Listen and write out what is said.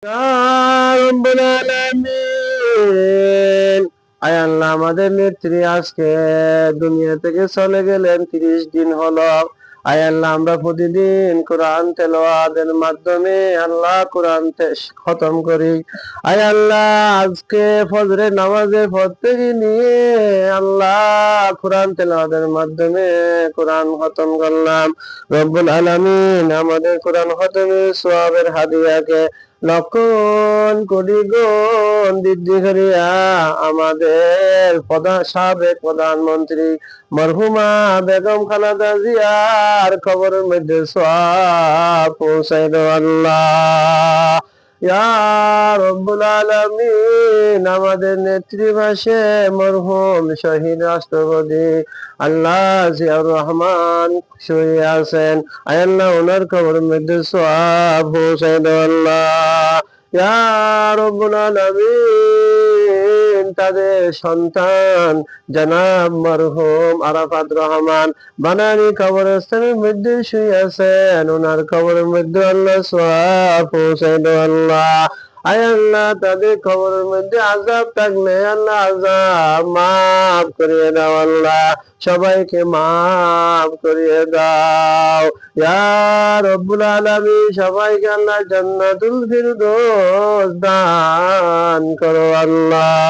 রব্বুল আলামিন, আয় আল্লাহ, আমাদের নেত্রী আজকে দুনিয়া থেকে চলে গেলেন, 30 দিন হলো। আয় আল্লাহ, আমরা প্রতিদিন কোরআন তেলাওয়াতের মাধ্যমে আল্লাহ কোরআন খতম করি। আয় আল্লাহ, আজকে ফজরের নামাজের পর থেকে নিয়ে আল্লাহ কোরআন তেলাওয়াতের মাধ্যমে কোরআন খতম করলাম। রব্বুল আলামিন আমাদের কোরআন খতমের সওয়াবের হাদিয়াকে লক্ষ কোটি গুণ বৃদ্ধি করিয়া আমাদের সাবেক প্রধানমন্ত্রী মরহুমা বেগম খালেদা জিয়ার কবরের মধ্যে সওয়াব পৌঁছায় দাও আল্লাহ। ইয়া রব্বুল আলামিন, আমাদের নেতৃপাশে মরহুম শহীদ রাষ্ট্রপতি আল্লাহ জিয়াউর রহমান শুয়ে আছেন। আয় আল্লাহ, ওনার কবরের মধ্যে সওয়াব পৌঁছায় দাও আল্লাহ। ইয়া রব্বুল আলামিন, তাদের সন্তান জনাব মরহুম আরাফাত রহমান বানানী কবরস্থানের মধ্যে শুয়ে আছেন, ওনার কবরের মধ্যে আল্লাহ সওয়াব পৌঁছায় দাও আল্লাহ। আয় আল্লাহ, তাদের কবরের মধ্যে আযাব থাকলে আল্লাহ আযাব মাফ করিয়ে দাও আল্লাহ, সবাইকে মাফ করিয়ে দাও। ইয়া রব্বুল আলামিন, সবাইকে আল্লাহ জান্নাতুল ফিরদৌস দান করো আল্লাহ।